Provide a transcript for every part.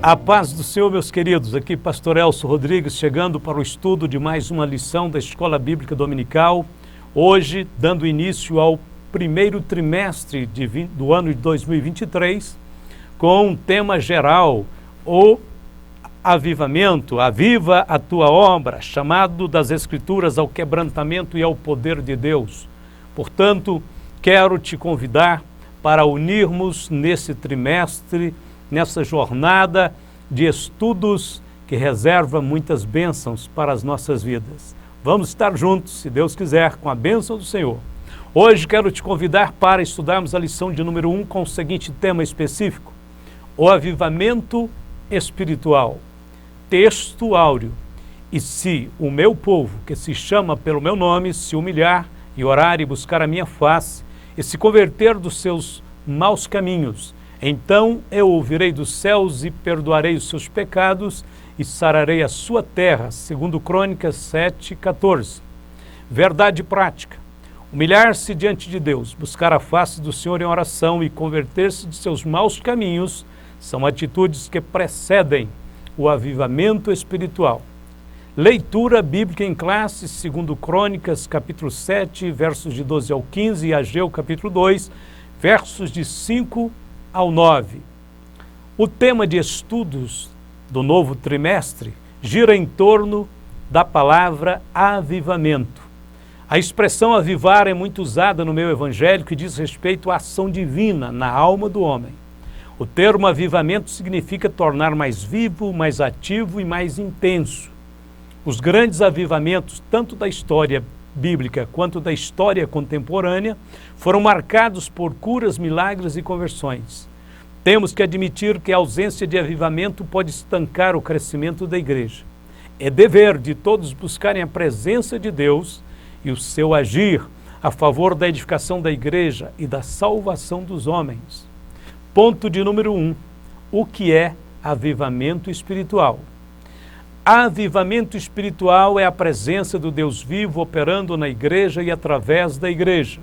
A paz do Senhor, meus queridos. Aqui Pastor Elcio Rodrigues, chegando para o estudo de mais uma lição da Escola Bíblica Dominical. Hoje, dando início ao primeiro trimestre do ano de 2023, com um tema geral, o avivamento, aviva a tua obra, chamado das Escrituras ao quebrantamento e ao poder de Deus. Portanto, quero te convidar para unirmos nesse trimestre, nessa jornada de estudos que reserva muitas bênçãos para as nossas vidas. Vamos estar juntos, se Deus quiser, com a bênção do Senhor. Hoje quero te convidar para estudarmos a lição de número 1 com o seguinte tema específico: o avivamento espiritual. Texto áureo: e se o meu povo, que se chama pelo meu nome, se humilhar e orar e buscar a minha face, e se converter dos seus maus caminhos, então eu ouvirei dos céus e perdoarei os seus pecados e sararei a sua terra, segundo Crônicas 7:14. Verdade prática: humilhar-se diante de Deus, buscar a face do Senhor em oração e converter-se de seus maus caminhos são atitudes que precedem o avivamento espiritual. Leitura bíblica em classe, segundo Crônicas, capítulo 7, versos de 12 ao 15, e Ageu, capítulo 2, versos de 5 ao 9. O tema de estudos do novo trimestre gira em torno da palavra avivamento. A expressão avivar é muito usada no meio evangélico e diz respeito à ação divina na alma do homem. O termo avivamento significa tornar mais vivo, mais ativo e mais intenso. Os grandes avivamentos, tanto da história bíblica quanto da história contemporânea, foram marcados por curas, milagres e conversões. Temos que admitir que a ausência de avivamento pode estancar o crescimento da igreja. É dever de todos buscarem a presença de Deus e o seu agir a favor da edificação da igreja e da salvação dos homens. Ponto de número 1. O que é avivamento espiritual? Avivamento espiritual é a presença do Deus vivo operando na igreja e através da igreja.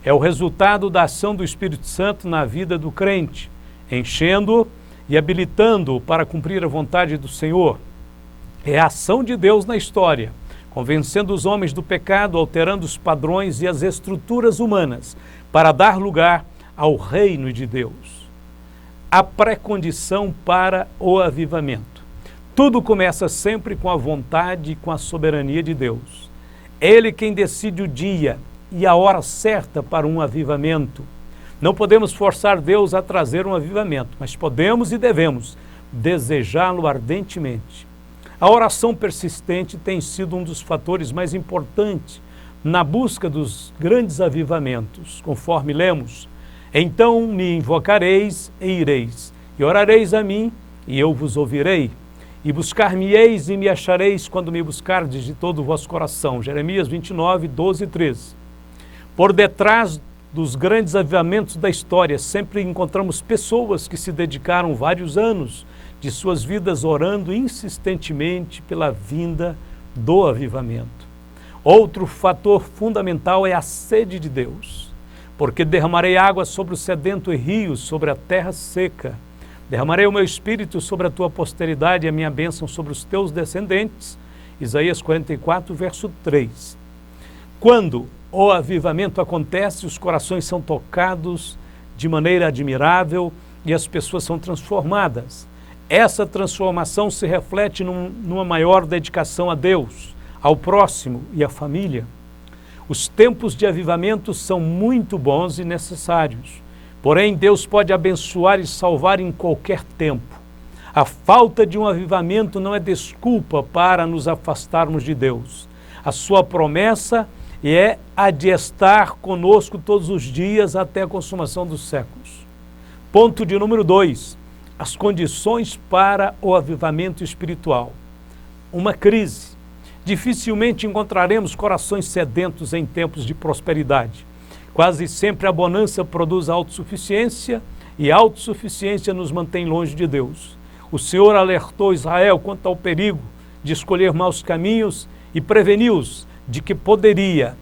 É o resultado da ação do Espírito Santo na vida do crente, enchendo-o e habilitando-o para cumprir a vontade do Senhor. É a ação de Deus na história, convencendo os homens do pecado, alterando os padrões e as estruturas humanas para dar lugar ao reino de Deus. A pré-condição para o avivamento. Tudo começa sempre com a vontade e com a soberania de Deus. Ele quem decide o dia e a hora certa para um avivamento. Não podemos forçar Deus a trazer um avivamento, mas podemos e devemos desejá-lo ardentemente. A oração persistente tem sido um dos fatores mais importantes na busca dos grandes avivamentos, conforme lemos: então me invocareis e ireis, e orareis a mim, e eu vos ouvirei. E buscar-me-eis e me achareis quando me buscardes de todo o vosso coração. Jeremias 29, 12 e 13. Por detrás dos grandes avivamentos da história, sempre encontramos pessoas que se dedicaram vários anos de suas vidas orando insistentemente pela vinda do avivamento. Outro fator fundamental é a sede de Deus. Porque derramarei água sobre o sedento e rios sobre a terra seca. Derramarei o meu espírito sobre a tua posteridade e a minha bênção sobre os teus descendentes. Isaías 44, verso 3. Quando o avivamento acontece, os corações são tocados de maneira admirável e as pessoas são transformadas. Essa transformação se reflete numa maior dedicação a Deus, ao próximo e à família. Os tempos de avivamento são muito bons e necessários. Porém, Deus pode abençoar e salvar em qualquer tempo. A falta de um avivamento não é desculpa para nos afastarmos de Deus. A sua promessa é a de estar conosco todos os dias até a consumação dos séculos. Ponto de número 2. As condições para o avivamento espiritual. Uma crise. Dificilmente encontraremos corações sedentos em tempos de prosperidade. Quase sempre a bonança produz autossuficiência e a autossuficiência nos mantém longe de Deus. O Senhor alertou Israel quanto ao perigo de escolher maus caminhos e preveniu-os de que poderia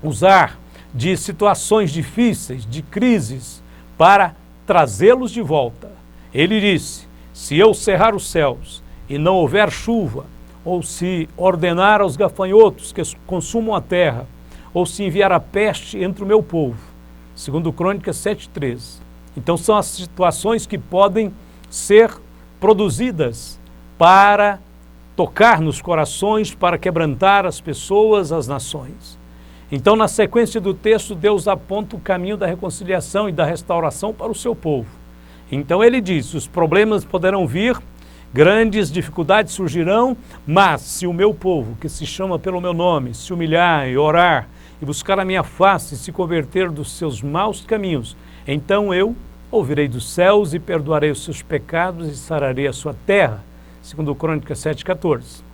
usar de situações difíceis, de crises, para trazê-los de volta. Ele disse: Se eu cerrar os céus e não houver chuva, ou se ordenar aos gafanhotos que consumam a terra, ou se enviar a peste entre o meu povo. Segundo Crônicas 7:13. Então são as situações que podem ser produzidas para tocar nos corações, para quebrantar as pessoas, as nações. Então, na sequência do texto, Deus aponta o caminho da reconciliação e da restauração para o seu povo. Então ele diz, os problemas poderão vir, grandes dificuldades surgirão, mas se o meu povo, que se chama pelo meu nome, se humilhar e orar, e buscar a minha face e se converter dos seus maus caminhos, então eu ouvirei dos céus e perdoarei os seus pecados e sararei a sua terra. Segundo Crônicas 7:14.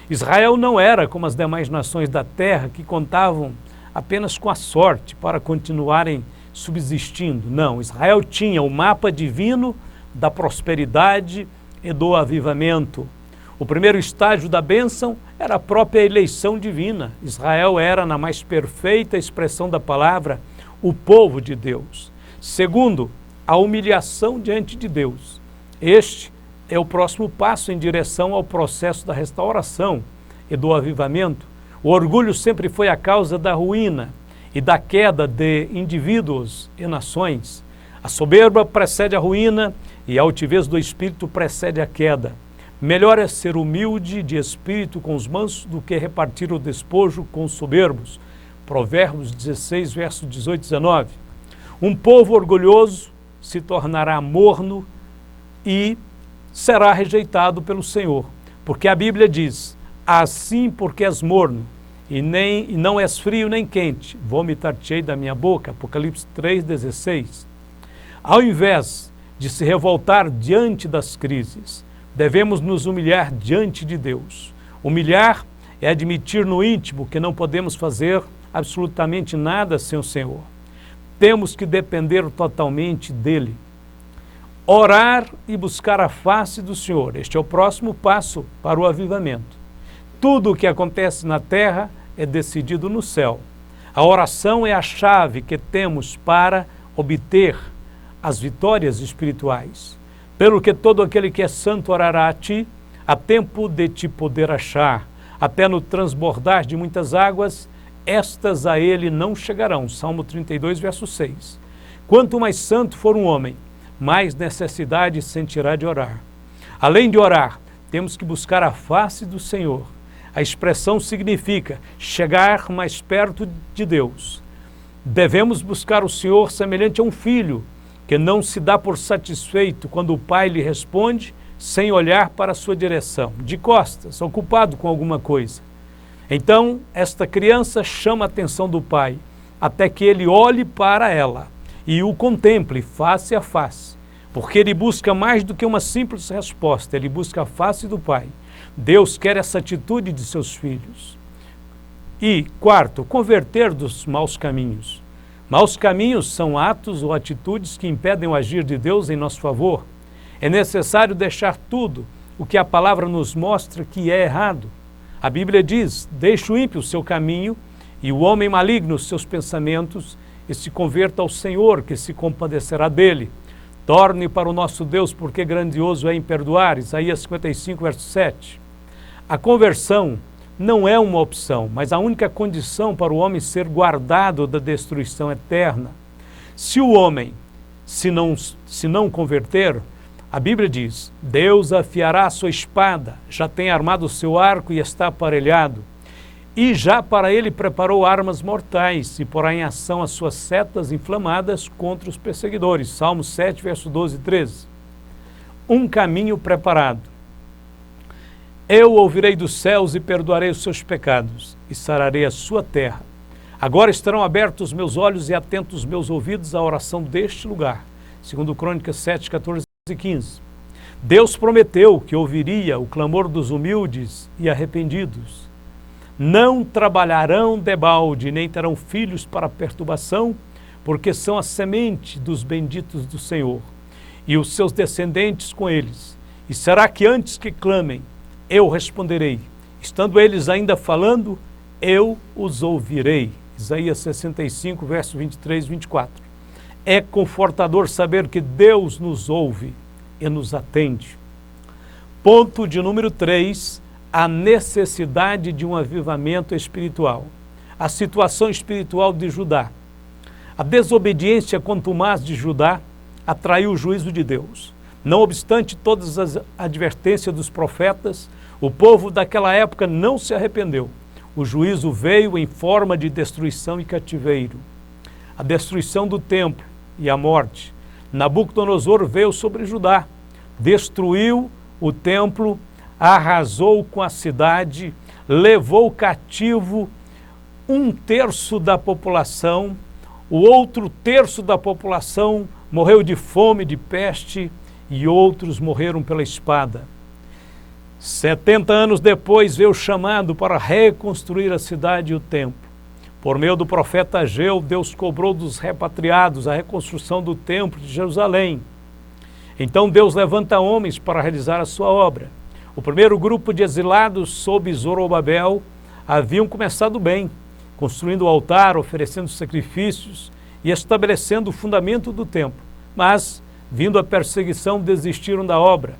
Israel não era como as demais nações da terra que contavam apenas com a sorte para continuarem subsistindo. Não, Israel tinha o mapa divino da prosperidade e do avivamento. O primeiro estágio da bênção era a própria eleição divina. Israel era, na mais perfeita expressão da palavra, o povo de Deus. Segundo, a humilhação diante de Deus. Este é o próximo passo em direção ao processo da restauração e do avivamento. O orgulho sempre foi a causa da ruína e da queda de indivíduos e nações. A soberba precede a ruína e a altivez do espírito precede a queda. Melhor é ser humilde de espírito com os mansos do que repartir o despojo com os soberbos. Provérbios 16, versos 18 e 19. Um povo orgulhoso se tornará morno e será rejeitado pelo Senhor. Porque a Bíblia diz, assim porque és morno e não és frio nem quente, vomitar-te-ei da minha boca. Apocalipse 3,16. Ao invés de se revoltar diante das crises, devemos nos humilhar diante de Deus. Humilhar é admitir no íntimo que não podemos fazer absolutamente nada sem o Senhor. Temos que depender totalmente dEle. Orar e buscar a face do Senhor. Este é o próximo passo para o avivamento. Tudo o que acontece na terra é decidido no céu. A oração é a chave que temos para obter as vitórias espirituais. Pelo que todo aquele que é santo orará a ti, há tempo de te poder achar. Até no transbordar de muitas águas, estas a ele não chegarão. Salmo 32, verso 6. Quanto mais santo for um homem, mais necessidade sentirá de orar. Além de orar, temos que buscar a face do Senhor. A expressão significa chegar mais perto de Deus. Devemos buscar o Senhor semelhante a um filho, que não se dá por satisfeito quando o pai lhe responde sem olhar para a sua direção, de costas, ocupado com alguma coisa. Então, esta criança chama a atenção do pai, até que ele olhe para ela e o contemple face a face, porque ele busca mais do que uma simples resposta, ele busca a face do pai. Deus quer essa atitude de seus filhos. E, quarto, converter dos maus caminhos. Maus caminhos são atos ou atitudes que impedem o agir de Deus em nosso favor. É necessário deixar tudo o que a palavra nos mostra que é errado. A Bíblia diz, deixe o ímpio o seu caminho e o homem maligno os seus pensamentos e se converta ao Senhor, que se compadecerá dele. Torne para o nosso Deus, porque grandioso é em perdoar. Isaías 55, verso 7. A conversão não é uma opção, mas a única condição para o homem ser guardado da destruição eterna. Se o homem se não converter, a Bíblia diz, Deus afiará a sua espada, já tem armado o seu arco e está aparelhado, e já para ele preparou armas mortais e porá em ação as suas setas inflamadas contra os perseguidores. Salmo 7, verso 12 e 13. Um caminho preparado. Eu ouvirei dos céus e perdoarei os seus pecados e sararei a sua terra. Agora estarão abertos os meus olhos e atentos os meus ouvidos à oração deste lugar. Segundo Crônicas 7, 14 e 15. Deus prometeu que ouviria o clamor dos humildes e arrependidos. Não trabalharão debalde, nem terão filhos para perturbação, porque são a semente dos benditos do Senhor, e os seus descendentes com eles. E será que antes que clamem, eu responderei? Estando eles ainda falando, eu os ouvirei. Isaías 65, verso 23 e 24. É confortador saber que Deus nos ouve e nos atende. Ponto de número 3, a necessidade de um avivamento espiritual. A situação espiritual de Judá. A desobediência contumaz de Judá atraiu o juízo de Deus. Não obstante todas as advertências dos profetas, o povo daquela época não se arrependeu. O juízo veio em forma de destruição e cativeiro. A destruição do templo e a morte. Nabucodonosor veio sobre Judá, destruiu o templo, arrasou com a cidade, levou cativo 1/3 da população, o outro terço da população morreu de fome, de peste, e outros morreram pela espada. 70 anos depois veio o chamado para reconstruir a cidade e o templo. Por meio do profeta Ageu, Deus cobrou dos repatriados a reconstrução do templo de Jerusalém. Então Deus levanta homens para realizar a sua obra. O primeiro grupo de exilados sob Zorobabel haviam começado bem, construindo o altar, oferecendo sacrifícios e estabelecendo o fundamento do templo. Mas, vindo a perseguição, desistiram da obra.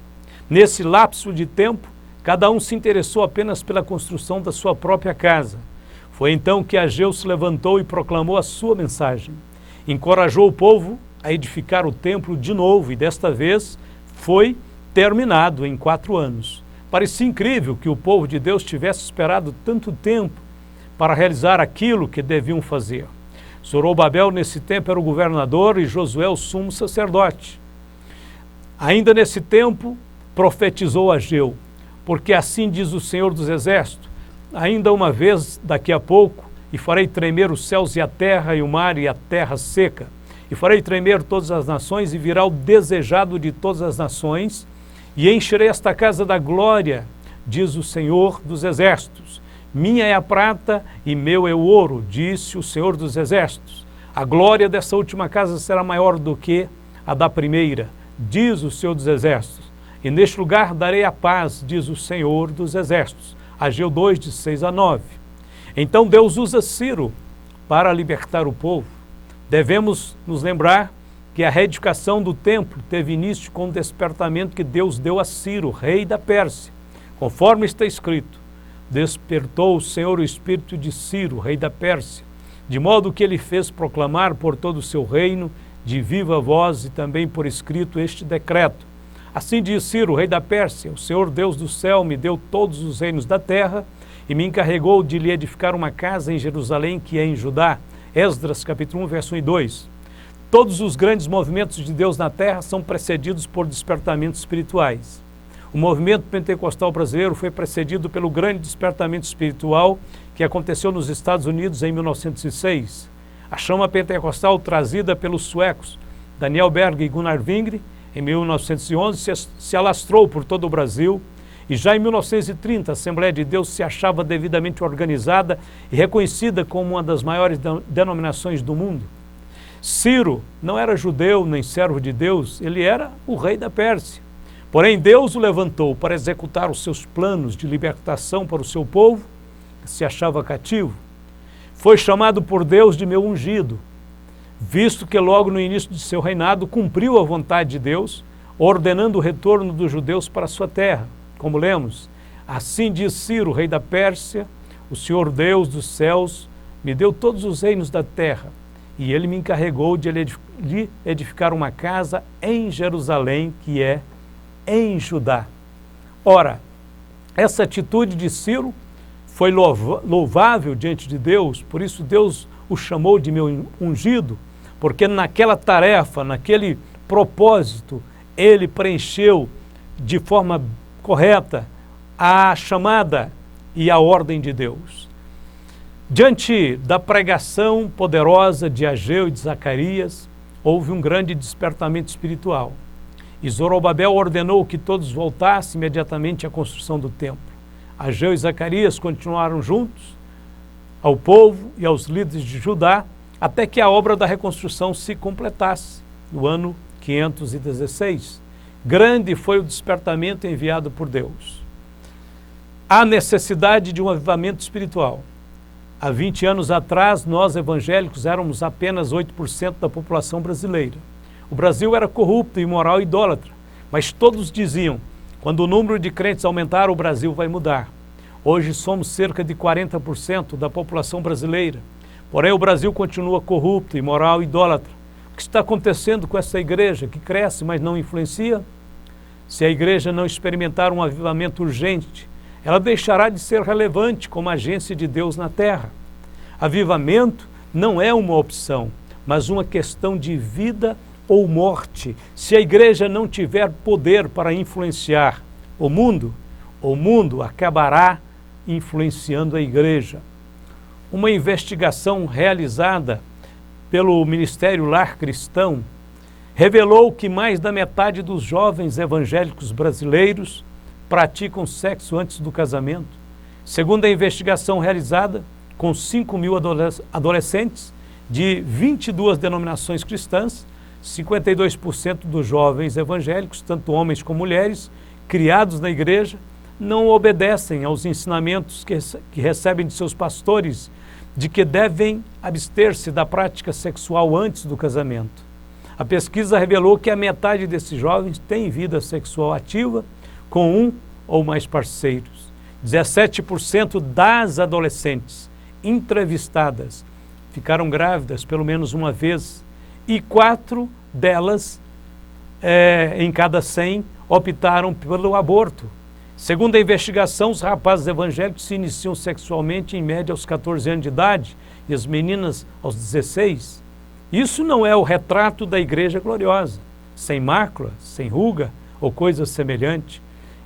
Nesse lapso de tempo, cada um se interessou apenas pela construção da sua própria casa. Foi então que Ageu se levantou e proclamou a sua mensagem. Encorajou o povo a edificar o templo de novo e desta vez foi terminado em 4 anos. Parecia incrível que o povo de Deus tivesse esperado tanto tempo para realizar aquilo que deviam fazer. Zorobabel nesse tempo era o governador e Josué o sumo sacerdote. Ainda nesse tempo profetizou Ageu, porque assim diz o Senhor dos Exércitos: ainda uma vez daqui a pouco, e farei tremer os céus e a terra e o mar e a terra seca, e farei tremer todas as nações, e virá o desejado de todas as nações, e encherei esta casa da glória, diz o Senhor dos Exércitos. Minha é a prata e meu é o ouro, disse o Senhor dos Exércitos. A glória dessa última casa será maior do que a da primeira, diz o Senhor dos Exércitos. E neste lugar darei a paz, diz o Senhor dos Exércitos. Ageu 2, de 6 a 9. Então Deus usa Ciro para libertar o povo. Devemos nos lembrar que a reedificação do templo teve início com o despertamento que Deus deu a Ciro, rei da Pérsia. Conforme está escrito: despertou o Senhor o espírito de Ciro, rei da Pérsia, de modo que ele fez proclamar por todo o seu reino, de viva voz e também por escrito, este decreto. Assim diz Ciro, rei da Pérsia: o Senhor Deus do céu me deu todos os reinos da terra e me encarregou de lhe edificar uma casa em Jerusalém, que é em Judá. Esdras, capítulo 1, verso 1 e 2. Todos os grandes movimentos de Deus na terra são precedidos por despertamentos espirituais. O movimento pentecostal brasileiro foi precedido pelo grande despertamento espiritual que aconteceu nos Estados Unidos em 1906. A chama pentecostal trazida pelos suecos Daniel Berg e Gunnar Wingre em 1911 se alastrou por todo o Brasil, e já em 1930 a Assembleia de Deus se achava devidamente organizada e reconhecida como uma das maiores denominações do mundo. Ciro não era judeu nem servo de Deus, ele era o rei da Pérsia. Porém, Deus o levantou para executar os seus planos de libertação para o seu povo, que se achava cativo. Foi chamado por Deus de meu ungido, visto que logo no início de seu reinado cumpriu a vontade de Deus, ordenando o retorno dos judeus para a sua terra. Como lemos: assim diz Ciro, rei da Pérsia: o Senhor Deus dos céus me deu todos os reinos da terra, e ele me encarregou de lhe edificar uma casa em Jerusalém, que é em Judá. Ora, essa atitude de Ciro foi louvável diante de Deus, por isso Deus o chamou de meu ungido, porque naquela tarefa, naquele propósito, ele preencheu de forma correta a chamada e a ordem de Deus. Diante da pregação poderosa de Ageu e de Zacarias, houve um grande despertamento espiritual. E Zorobabel ordenou que todos voltassem imediatamente à construção do templo. Ageu e Zacarias continuaram juntos ao povo e aos líderes de Judá, até que a obra da reconstrução se completasse, no ano 516. Grande foi o despertamento enviado por Deus. Há necessidade de um avivamento espiritual. Há 20 anos atrás, nós evangélicos éramos apenas 8% da população brasileira. O Brasil era corrupto, imoral e idólatra, mas todos diziam: Quando o número de crentes aumentar, o Brasil vai mudar. Hoje somos cerca de 40% da população brasileira. Porém, o Brasil continua corrupto, imoral e idólatra. O que está acontecendo com essa igreja que cresce, mas não influencia? Se a igreja não experimentar um avivamento urgente, ela deixará de ser relevante como agência de Deus na terra. Avivamento não é uma opção, mas uma questão de vida ou morte. Se a igreja não tiver poder para influenciar o mundo acabará influenciando a igreja. Uma investigação realizada pelo Ministério Lar Cristão revelou que mais da metade dos jovens evangélicos brasileiros praticam sexo antes do casamento. Segundo a investigação realizada com 5.000 adolescentes de 22 denominações cristãs, 52% dos jovens evangélicos, tanto homens como mulheres, criados na igreja, não obedecem aos ensinamentos que recebem de seus pastores de que devem abster-se da prática sexual antes do casamento. A pesquisa revelou que a metade desses jovens tem vida sexual ativa com um ou mais parceiros. 17% das adolescentes entrevistadas ficaram grávidas pelo menos uma vez e 4 delas, em cada 100, optaram pelo aborto. Segundo a investigação, os rapazes evangélicos se iniciam sexualmente em média aos 14 anos de idade e as meninas aos 16. Isso não é o retrato da igreja gloriosa, sem mácula, sem ruga ou coisa semelhante.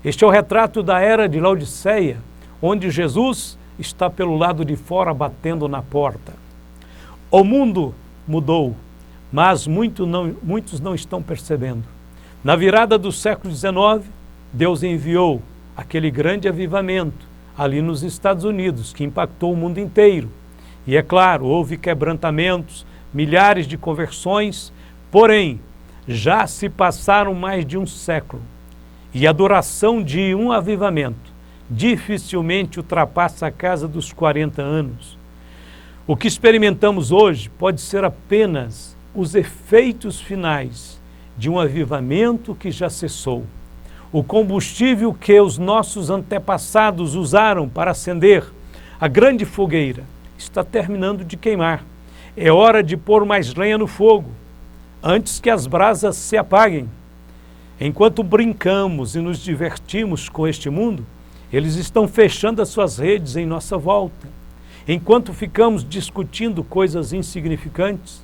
Este é o retrato da era de Laodiceia, onde Jesus está pelo lado de fora batendo na porta. O mundo mudou, mas muitos não estão percebendo. Na virada do século XIX, Deus enviou aquele grande avivamento ali nos Estados Unidos, que impactou o mundo inteiro. E é claro, houve quebrantamentos, milhares de conversões, porém, já se passaram mais de um século. E a duração de um avivamento dificilmente ultrapassa a casa dos 40 anos. O que experimentamos hoje pode ser apenas os efeitos finais de um avivamento que já cessou. O combustível que os nossos antepassados usaram para acender a grande fogueira está terminando de queimar. É hora de pôr mais lenha no fogo, antes que as brasas se apaguem. Enquanto brincamos e nos divertimos com este mundo, eles estão fechando as suas redes em nossa volta. Enquanto ficamos discutindo coisas insignificantes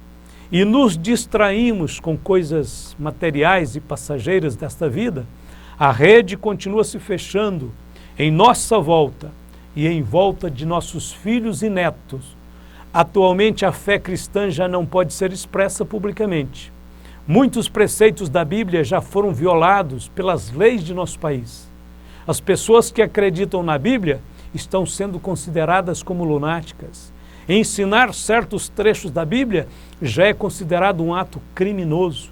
e nos distraímos com coisas materiais e passageiras desta vida, a rede continua se fechando em nossa volta e em volta de nossos filhos e netos. Atualmente, a fé cristã já não pode ser expressa publicamente. Muitos preceitos da Bíblia já foram violados pelas leis de nosso país. As pessoas que acreditam na Bíblia estão sendo consideradas como lunáticas. Ensinar certos trechos da Bíblia já é considerado um ato criminoso.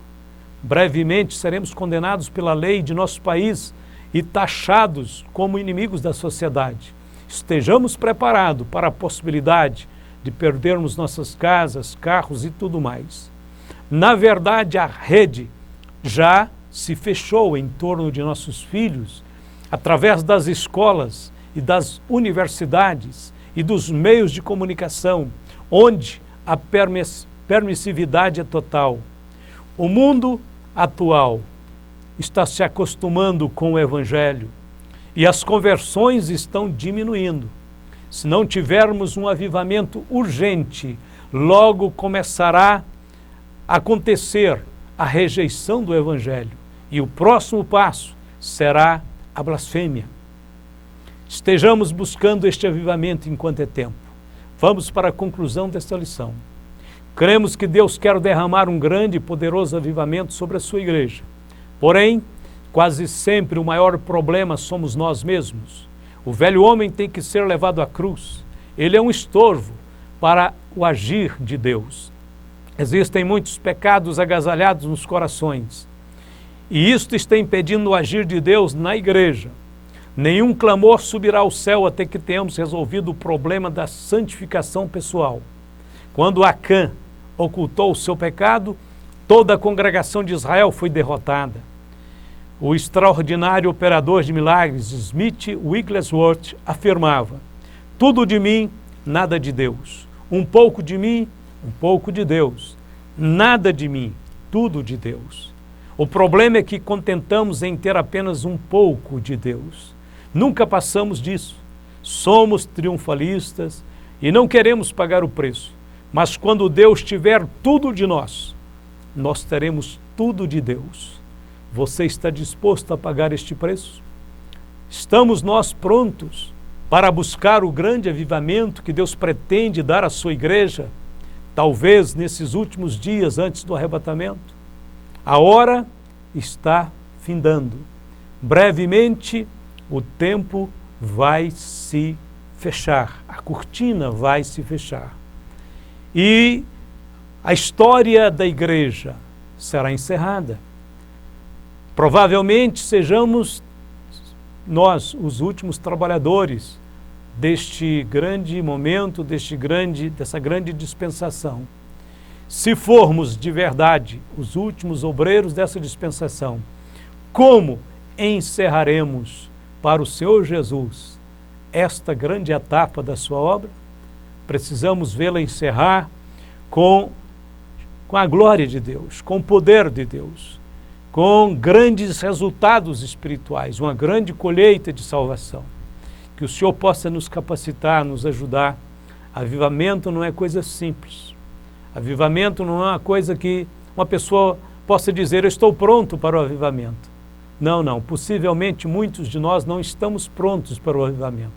Brevemente seremos condenados pela lei de nosso país e taxados como inimigos da sociedade. Estejamos preparados para a possibilidade de perdermos nossas casas, carros e tudo mais. Na verdade, a rede já se fechou em torno de nossos filhos, através das escolas e das universidades e dos meios de comunicação, onde a permissividade é total. O mundo atual está se acostumando com o Evangelho e as conversões estão diminuindo. Se não tivermos um avivamento urgente, logo começará a acontecer a rejeição do Evangelho e o próximo passo será a blasfêmia. Estejamos buscando este avivamento enquanto é tempo. Vamos para a conclusão desta lição. Cremos que Deus quer derramar um grande e poderoso avivamento sobre a sua igreja. Porém, quase sempre o maior problema somos nós mesmos. O velho homem tem que ser levado à cruz. Ele é um estorvo para o agir de Deus. Existem muitos pecados agasalhados nos corações. E isto está impedindo o agir de Deus na igreja. Nenhum clamor subirá ao céu até que tenhamos resolvido o problema da santificação pessoal. Quando Acã ocultou o seu pecado, toda a congregação de Israel foi derrotada. O extraordinário operador de milagres Smith Wigglesworth afirmava: tudo de mim, nada de Deus. Um pouco de mim, um pouco de Deus. Nada de mim, tudo de Deus. O problema é que contentamos em ter apenas um pouco de Deus. Nunca passamos disso. Somos triunfalistas e não queremos pagar o preço. Mas quando Deus tiver tudo de nós, nós teremos tudo de Deus. Você está disposto a pagar este preço? Estamos nós prontos para buscar o grande avivamento que Deus pretende dar à sua igreja, talvez nesses últimos dias antes do arrebatamento? A hora está findando. Brevemente, o tempo vai se fechar, a cortina vai se fechar. E a história da igreja será encerrada. Provavelmente sejamos nós os últimos trabalhadores deste grande momento, dessa grande dispensação. Se formos de verdade os últimos obreiros dessa dispensação, como encerraremos para o Senhor Jesus esta grande etapa da sua obra? Precisamos vê-la encerrar com a glória de Deus, com o poder de Deus, com grandes resultados espirituais, uma grande colheita de salvação. Que o Senhor possa nos capacitar, nos ajudar. Avivamento não é coisa simples. Avivamento não é uma coisa que uma pessoa possa dizer: eu estou pronto para o avivamento. Não, não. Possivelmente muitos de nós não estamos prontos para o avivamento.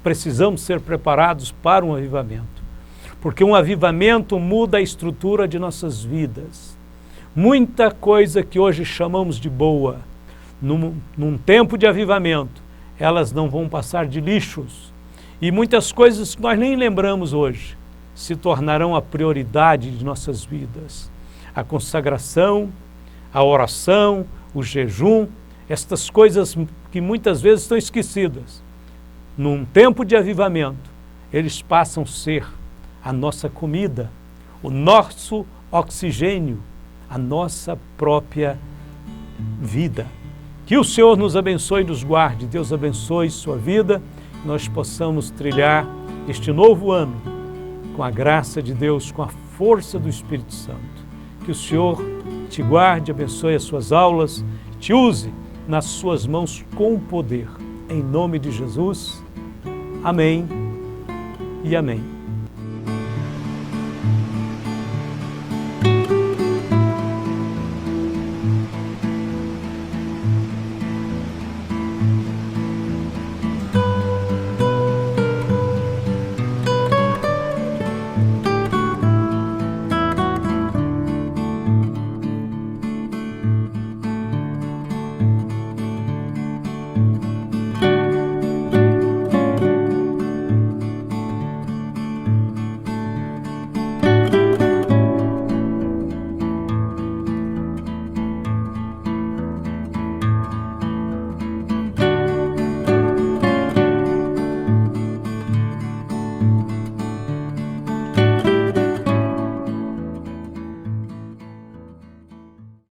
Precisamos ser preparados para um avivamento. Porque um avivamento muda a estrutura de nossas vidas. Muita coisa que hoje chamamos de boa, num tempo de avivamento, elas não vão passar de lixos. E muitas coisas que nós nem lembramos hoje se tornarão a prioridade de nossas vidas. A consagração, a oração, o jejum, estas coisas que muitas vezes estão esquecidas. Num tempo de avivamento, eles passam a ser a nossa comida, o nosso oxigênio, a nossa própria vida. Que o Senhor nos abençoe e nos guarde. Deus abençoe sua vida, que nós possamos trilhar este novo ano com a graça de Deus, com a força do Espírito Santo. Que o Senhor te guarde, abençoe as suas aulas, te use nas suas mãos com poder. Em nome de Jesus, amém e amém.